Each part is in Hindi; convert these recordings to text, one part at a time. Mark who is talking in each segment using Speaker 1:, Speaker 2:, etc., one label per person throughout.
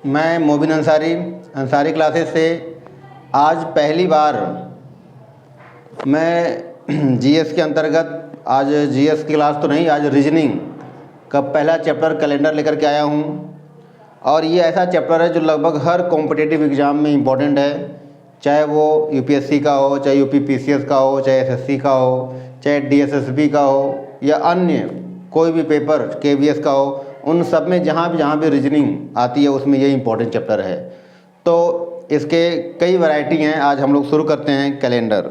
Speaker 1: मैं मोबिन अंसारी क्लासेस से आज पहली बार मैं जीएस के अंतर्गत आज जीएस की क्लास तो नहीं, आज रीजनिंग का पहला चैप्टर कैलेंडर लेकर के आया हूँ। और ये ऐसा चैप्टर है जो लगभग हर कॉम्पिटिटिव एग्ज़ाम में इम्पोर्टेंट है, चाहे वो यूपीएससी का हो, चाहे यूपीपीसीएस का हो, चाहे एसएससी का हो, चाहे डीएसएसबी का हो या अन्य कोई भी पेपर केवीएस का हो। उन सब में जहाँ भी रीजनिंग आती है उसमें ये इम्पोर्टेंट चैप्टर है। तो इसके कई वैरायटी हैं। आज हम लोग शुरू करते हैं कैलेंडर,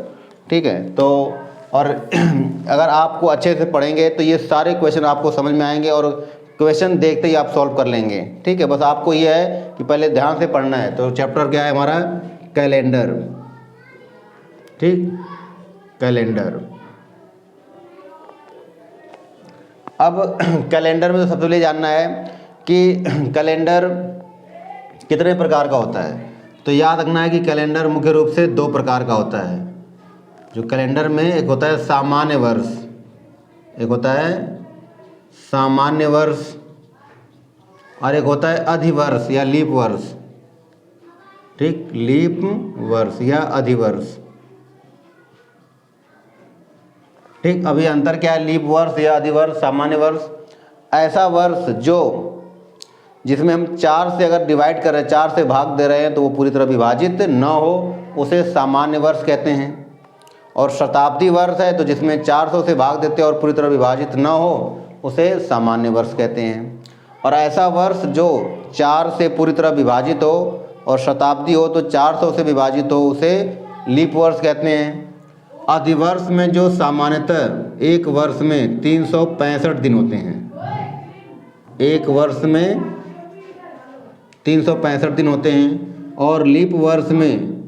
Speaker 1: ठीक है। तो और अगर आपको अच्छे से पढ़ेंगे तो ये सारे क्वेश्चन आपको समझ में आएंगे और क्वेश्चन देखते ही आप सॉल्व कर लेंगे, ठीक है। बस आपको ये है कि पहले ध्यान से पढ़ना है। तो चैप्टर क्या है हमारा? कैलेंडर, ठीक, कैलेंडर। अब कैलेंडर में तो सबसे पहले जानना है कि कैलेंडर कितने प्रकार का होता है। तो याद रखना है कि कैलेंडर मुख्य रूप से दो प्रकार का होता है। जो कैलेंडर में एक होता है सामान्य वर्ष, एक होता है सामान्य वर्ष और एक होता है अधिवर्ष या लीप वर्ष, ठीक, लीप वर्ष या अधिवर्ष, ठीक। अभी अंतर क्या है? लीप वर्ष या अधिवर्ष। सामान्य वर्ष ऐसा वर्ष जो जिसमें हम 4 से अगर डिवाइड कर रहे हैं, 4 से भाग दे रहे हैं तो वो पूरी तरह विभाजित न हो, उसे सामान्य वर्ष कहते हैं। और शताब्दी वर्ष है तो जिसमें 400 से भाग देते हैं और पूरी तरह विभाजित न हो, उसे सामान्य वर्ष कहते हैं। और ऐसा वर्ष जो 4 से पूरी तरह विभाजित हो और शताब्दी हो तो 400 से विभाजित हो, उसे लीप वर्ष कहते हैं। अधिवर्ष में जो सामान्यतः एक वर्ष में 365 दिन होते हैं, एक वर्ष में 365 दिन होते हैं। और लीप वर्ष में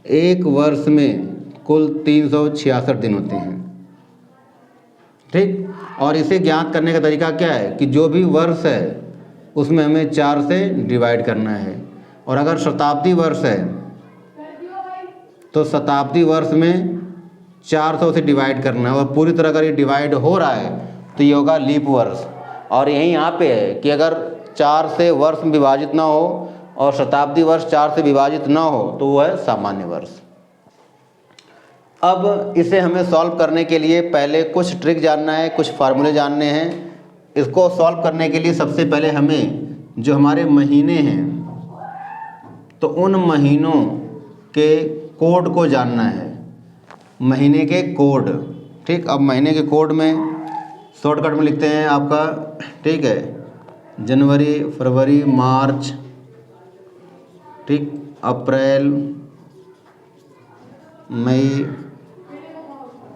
Speaker 1: एक वर्ष में कुल 366 दिन होते हैं, ठीक। और इसे ज्ञात करने का तरीका क्या है कि जो भी वर्ष है उसमें हमें 4 से डिवाइड करना है। और अगर शताब्दी वर्ष है तो शताब्दी वर्ष में 400 से डिवाइड करना है। और पूरी तरह अगर ये डिवाइड हो रहा है तो ये होगा लीप वर्ष। और यही यहाँ पे है कि अगर 4 से वर्ष विभाजित ना हो और शताब्दी वर्ष 4 से विभाजित ना हो तो वो है सामान्य वर्ष। अब इसे हमें सॉल्व करने के लिए पहले कुछ ट्रिक जानना है, कुछ फार्मूले जानने हैं। इसको सॉल्व करने के लिए सबसे पहले हमें जो हमारे महीने हैं तो उन महीनों के कोड को जानना है, महीने के कोड, ठीक। अब महीने के कोड में शॉर्टकट में लिखते हैं आपका, ठीक है, जनवरी, फरवरी, मार्च, ठीक, अप्रैल, मई,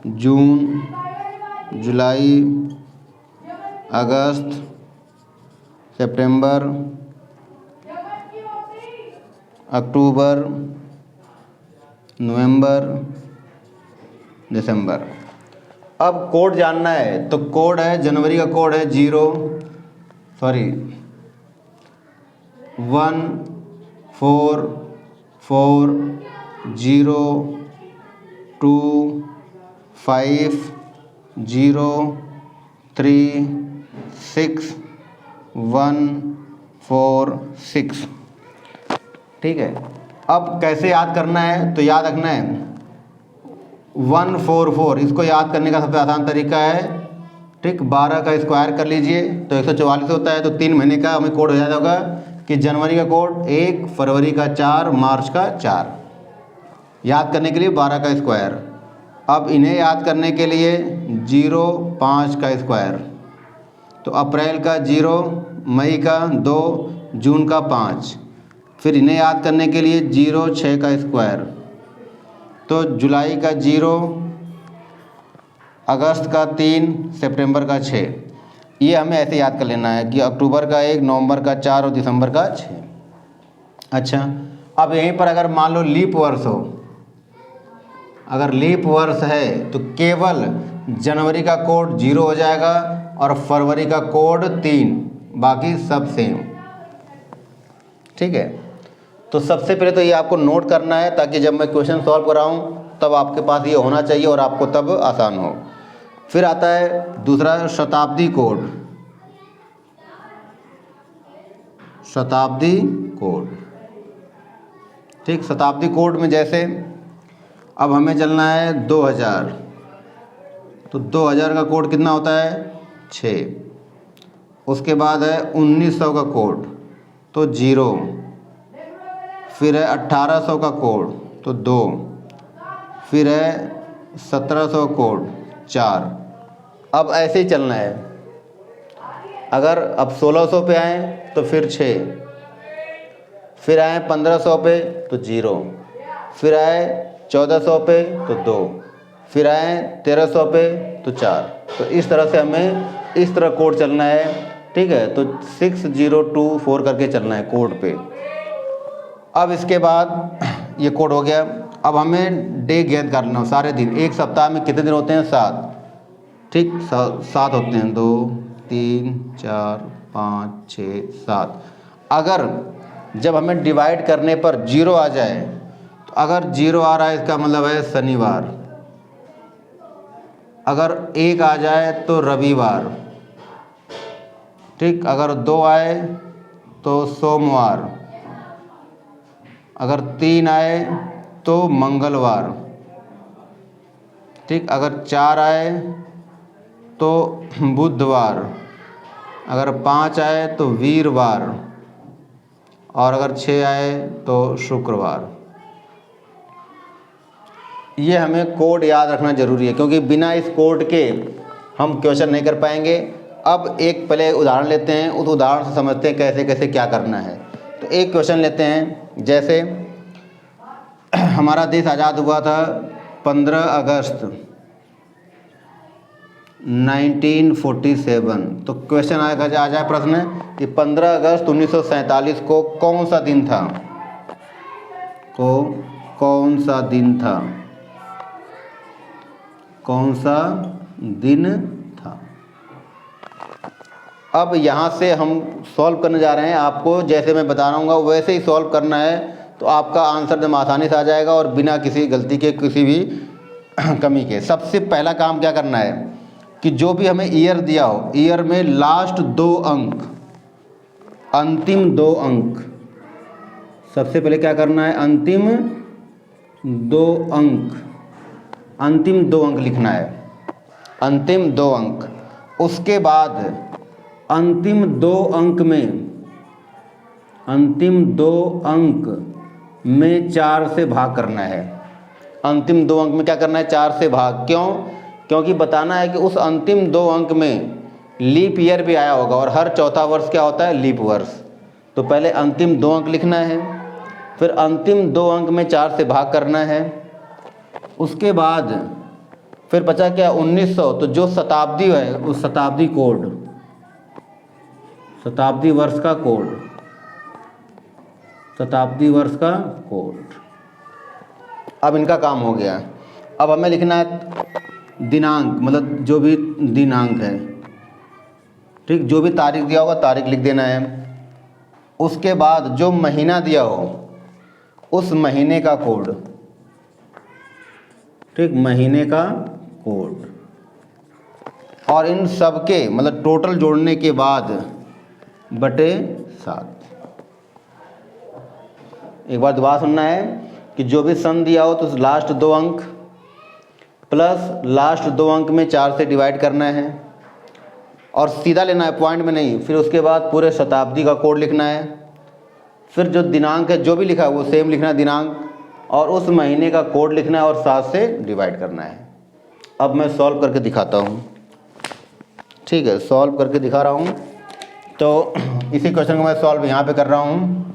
Speaker 1: जून, जुलाई, अगस्त, सितंबर, अक्टूबर, नवंबर, दिसंबर। अब कोड जानना है तो कोड है, जनवरी का कोड है 1444025036146, ठीक है। अब कैसे याद करना है? तो याद रखना है 144, इसको याद करने का सबसे आसान तरीका है, ठीक, 12 का स्क्वायर कर लीजिए तो 144 होता है। तो 3 महीने का हमें कोड हो जाता होगा कि जनवरी का कोड 1, फरवरी का 4, मार्च का 4। याद करने के लिए 12 का स्क्वायर। अब इन्हें याद करने के लिए 0, 5 का स्क्वायर, तो अप्रैल का 0, मई का 2, जून का 5। फिर इन्हें याद करने के लिए 0, 6 का स्क्वायर, तो जुलाई का 0, अगस्त का 3, सितंबर का 6। ये हमें ऐसे याद कर लेना है कि अक्टूबर का 1, नवंबर का 4 और दिसंबर का 6। अच्छा, अब यहीं पर अगर मान लो लीप वर्ष हो, अगर लीप वर्ष है तो केवल जनवरी का कोड 0 हो जाएगा और फरवरी का कोड 3, बाकी सब सेम, ठीक है। तो सबसे पहले तो ये आपको नोट करना है ताकि जब मैं क्वेश्चन सॉल्व कराऊं तब आपके पास ये होना चाहिए और आपको तब आसान हो। फिर आता है दूसरा शताब्दी कोड। शताब्दी कोड। ठीक, शताब्दी कोड में जैसे अब हमें चलना है 2000, तो 2000 का कोड कितना होता है 6। उसके बाद है 1900 का कोड तो 0, फिर है 1800 का कोड तो 2, फिर है 1700 कोड 4। अब ऐसे ही चलना है। अगर अब 1600 पे आए तो फिर 6, फिर आए 1500 पे तो 0, फिर आए 1400 पे तो 2, फिर आए 1300 पे तो 4। तो इस तरह से हमें इस तरह कोड चलना है। ठीक है, तो 6024 करके चलना है कोड पे। अब इसके बाद ये कोड हो गया। अब हमें डे गेन कर लेना सारे दिन। एक सप्ताह में कितने दिन होते हैं 7। ठीक, 7 होते हैं, 2 3 4 5 6 7। अगर जब हमें डिवाइड करने पर 0 आ जाए, तो अगर 0 आ रहा है इसका मतलब है शनिवार, अगर 1 आ जाए तो रविवार, ठीक, अगर 2 आए तो सोमवार, अगर 3 आए तो मंगलवार, ठीक, अगर 4 आए तो बुधवार, अगर 5 आए तो वीरवार, और अगर 6 आए तो शुक्रवार। ये हमें कोड याद रखना ज़रूरी है, क्योंकि बिना इस कोड के हम क्वेश्चन नहीं कर पाएंगे। अब एक पहले उदाहरण लेते हैं, उस उदाहरण से समझते हैं कैसे कैसे क्या करना है। तो एक क्वेश्चन लेते हैं, जैसे हमारा देश आज़ाद हुआ था 15 अगस्त 1947। तो क्वेश्चन आ जाए प्रश्न कि 15 अगस्त 1947 को कौन सा दिन था, कौन सा दिन था, कौन सा दिन था। अब यहाँ से हम सॉल्व करने जा रहे हैं। आपको जैसे मैं बता रहा हूँ वैसे ही सॉल्व करना है, तो आपका आंसर एकदम आसानी से आ जाएगा और बिना किसी गलती के, किसी भी कमी के। सबसे पहला काम क्या करना है कि जो भी हमें ईयर दिया हो, ईयर में लास्ट 2 अंक, अंतिम 2 अंक, सबसे पहले क्या करना है, अंतिम 2 अंक, अंतिम 2 अंक लिखना है, अंतिम 2 अंक। उसके बाद अंतिम 2 अंक में, अंतिम 2 अंक में 4 से भाग करना है। अंतिम 2 अंक में क्या करना है, 4 से भाग। क्यों? क्योंकि बताना है कि उस अंतिम 2 अंक में लीप ईयर भी आया होगा, और हर चौथा वर्ष क्या होता है, लीप वर्ष। तो पहले अंतिम 2 अंक लिखना है, फिर अंतिम 2 अंक में 4 से भाग करना है। उसके बाद फिर बचा क्या, 1900। तो जो शताब्दी है उस शताब्दी कोड, शताब्दी वर्ष का कोड, शताब्दी वर्ष का कोड। अब इनका काम हो गया। अब हमें लिखना है दिनांक, मतलब जो भी दिनांक है, ठीक, जो भी तारीख दिया होगा तारीख लिख देना है। उसके बाद जो महीना दिया हो उस महीने का कोड, ठीक, महीने का कोड। और इन सब के मतलब टोटल जोड़ने के बाद बटे 7। एक बार दोबारा सुनना है कि जो भी सन दिया हो तो लास्ट 2 अंक प्लस लास्ट 2 अंक में 4 से डिवाइड करना है, और सीधा लेना है, पॉइंट में नहीं। फिर उसके बाद पूरे शताब्दी का कोड लिखना है। फिर जो दिनांक है जो भी लिखा है वो सेम लिखना है दिनांक, और उस महीने का कोड लिखना है और 7 से डिवाइड करना है। अब मैं सॉल्व करके दिखाता हूँ। ठीक है, सॉल्व करके दिखा रहा हूँ। तो इसी क्वेश्चन को मैं सॉल्व यहाँ पे कर रहा हूँ।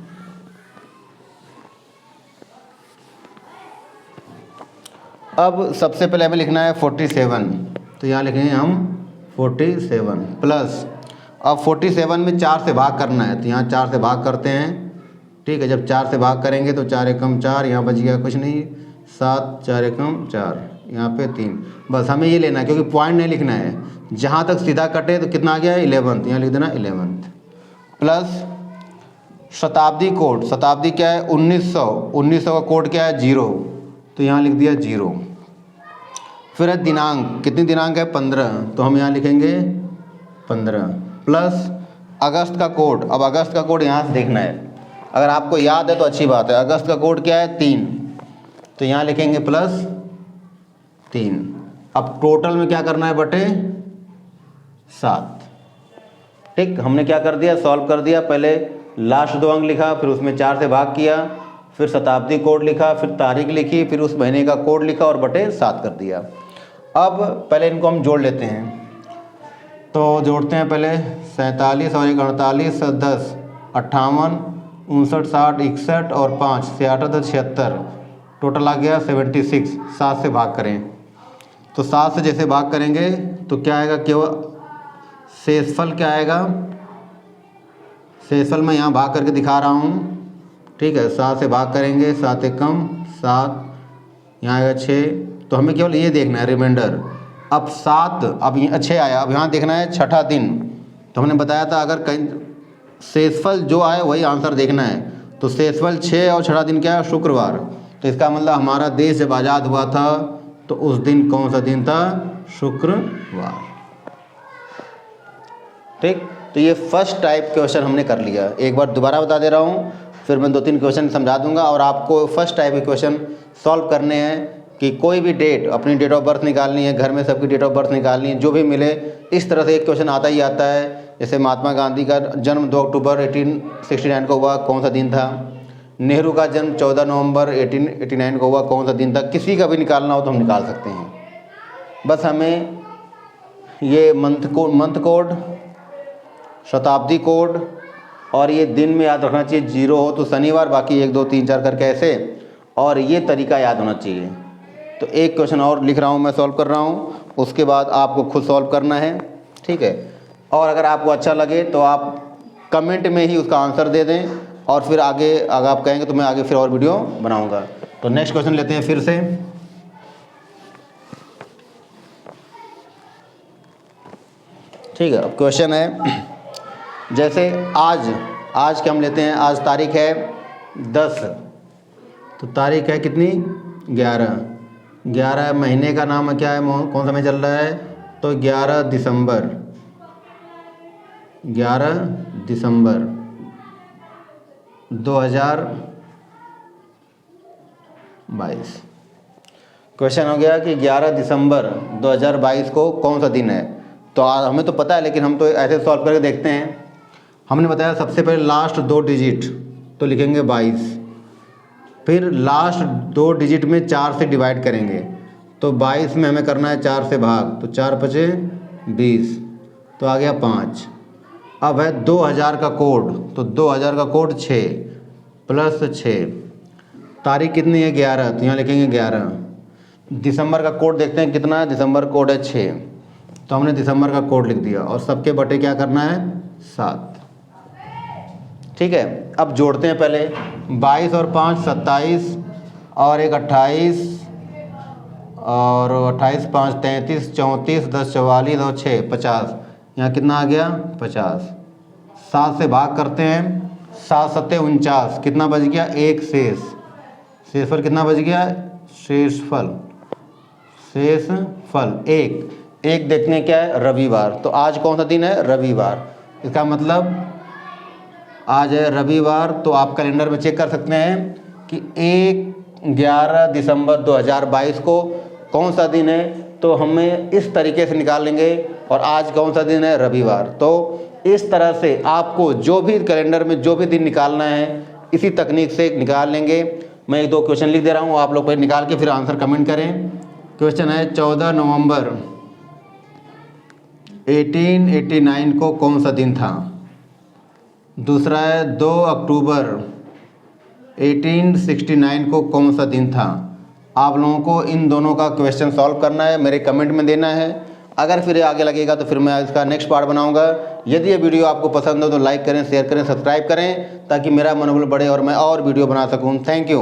Speaker 1: अब सबसे पहले हमें लिखना है 47। तो यहाँ लिखेंगे हम 47 प्लस, अब 47 में 4 से भाग करना है, तो यहाँ 4 से भाग करते हैं। ठीक है, जब 4 से भाग करेंगे तो 4 एकम 4, यहाँ बच गया कुछ नहीं, 7 4 एकम 4, यहाँ पे 3। बस हमें ये लेना है, क्योंकि पॉइंट नहीं लिखना है। जहाँ तक सीधा कटे तो कितना आ गया, 11th, यहाँ लिख देना 11th। प्लस शताब्दी कोड, शताब्दी क्या है 1900, 1900 का कोड क्या है 0, तो यहाँ लिख दिया 0। फिर है दिनांक, कितनी दिनांक है 15, तो हम यहाँ लिखेंगे 15 प्लस अगस्त का कोड, अब अगस्त का कोड यहाँ से देखना है। अगर आपको याद है तो अच्छी बात है। अगस्त का कोड क्या है? 3, तो यहाँ लिखेंगे +3। अब टोटल में क्या करना है? बटे 7। ठीक, हमने क्या कर दिया? सॉल्व कर दिया। पहले लास्ट 2 अंक लिखा, फिर उसमें 4 से भाग किया, फिर शताब्दी कोड लिखा, फिर तारीख लिखी, फिर उस महीने का कोड लिखा और बटे 7 कर दिया। अब पहले इनको हम जोड़ लेते हैं। तो जोड़ते हैं पहले 47 और 1 48, 10 58, 59 60 61 और 5 68 76, टोटल आ गया 76। 7 से भाग करें, तो 7 से जैसे भाग करेंगे तो क्या आएगा? केवल शेषफल क्या आएगा? शेषफल मैं यहाँ भाग करके दिखा रहा हूँ। ठीक है, 7 से भाग करेंगे, 7 एक कम 7, यहाँ आएगा 6। तो हमें केवल ये देखना है रिमाइंडर। अब 7, अब 6 आया, अब यहाँ देखना है छठा दिन। तो हमने बताया था अगर कहीं शेषफल जो आए वही आंसर देखना है। तो शेषफल 6 और छठा दिन क्या है? शुक्रवार। तो इसका मतलब हमारा देश जब आज़ाद हुआ था तो उस दिन कौन सा दिन था? शुक्रवार। ठीक, तो ये फर्स्ट टाइप क्वेश्चन हमने कर लिया। एक बार दोबारा बता दे रहा हूँ, फिर मैं 2-3 क्वेश्चन समझा दूंगा और आपको फर्स्ट टाइप के क्वेश्चन सॉल्व करने हैं कि कोई भी डेट, अपनी डेट ऑफ बर्थ निकालनी है, घर में सबकी डेट ऑफ बर्थ निकालनी है, जो भी मिले इस तरह से एक क्वेश्चन आता ही आता है। जैसे महात्मा गांधी का जन्म 2 अक्टूबर 1869 को हुआ, कौन सा दिन था? नेहरू का जन्म 14 नवंबर 1889 को हुआ, कौन सा दिन था? किसी का भी निकालना हो तो हम निकाल सकते हैं। बस हमें ये मंथ कोड, शताब्दी कोड और ये दिन में याद रखना चाहिए। 0 हो तो शनिवार, बाकी 1 2 3 4 करके ऐसे, और ये तरीका याद होना चाहिए। तो एक क्वेश्चन और लिख रहा हूँ, मैं सॉल्व कर रहा हूँ, उसके बाद आपको खुद सॉल्व करना है। ठीक है, और अगर आपको अच्छा लगे तो आप कमेंट में ही उसका आंसर दे दें और फिर आगे अगर आप कहेंगे तो मैं आगे फिर और वीडियो बनाऊँगा। तो नेक्स्ट क्वेश्चन लेते हैं फिर से। ठीक है, अब क्वेश्चन है जैसे आज के हम लेते हैं। आज तारीख है 10, तो तारीख है कितनी? 11 महीने का नाम क्या है? कौन सा महीना चल रहा है? तो 11 दिसंबर 2022। क्वेश्चन हो गया कि 11 दिसंबर 2022 को कौन सा दिन है? तो हमें तो पता है, लेकिन हम तो ऐसे सॉल्व करके देखते हैं। हमने बताया सबसे पहले लास्ट 2 डिजिट, तो लिखेंगे 22, फिर लास्ट 2 डिजिट में 4 से डिवाइड करेंगे, तो 22 में हमें करना है 4 से भाग, तो 4 पचे 20, तो आ गया 5। अब है 2000 का कोड, तो 2000 का कोड 6 + 6, तारीख कितनी है? 11, तो यहाँ लिखेंगे 11। दिसंबर का कोड देखते हैं कितना है? दिसंबर कोड है 6, तो हमने दिसंबर का कोड लिख दिया और सबके बटे क्या करना है? 7। ठीक है, अब जोड़ते हैं पहले। 22 और 5 27 और 1 28 और 28 5 33 34 10 44 और 6 50, यहाँ कितना आ गया? 50। 7 से भाग करते हैं, 7 7 49, कितना बच गया? 1 शेषफल कितना बच गया? शेषफल 1 देखते हैं क्या है? रविवार। तो आज कौन सा दिन है? रविवार। इसका मतलब आज है रविवार। तो आप कैलेंडर में चेक कर सकते हैं कि 11 दिसंबर 2022 को कौन सा दिन है। तो हमें इस तरीके से निकाल लेंगे, और आज कौन सा दिन है? रविवार। तो इस तरह से आपको जो भी कैलेंडर में जो भी दिन निकालना है, इसी तकनीक से निकाल लेंगे। मैं 1 2 क्वेश्चन लिख दे रहा हूँ, आप लोग पहले निकाल के फिर आंसर कमेंट करें। क्वेश्चन है 14 नवंबर 1889 को कौन सा दिन था? दूसरा है 2 अक्टूबर 1869 को कौन सा दिन था? आप लोगों को इन दोनों का क्वेश्चन सॉल्व करना है, मेरे कमेंट में देना है। अगर फिर आगे लगेगा तो फिर मैं इसका नेक्स्ट पार्ट बनाऊंगा। यदि ये वीडियो आपको पसंद हो तो लाइक करें, शेयर करें, सब्सक्राइब करें, ताकि मेरा मनोबल बढ़े और मैं और वीडियो बना सकूं। Thank you.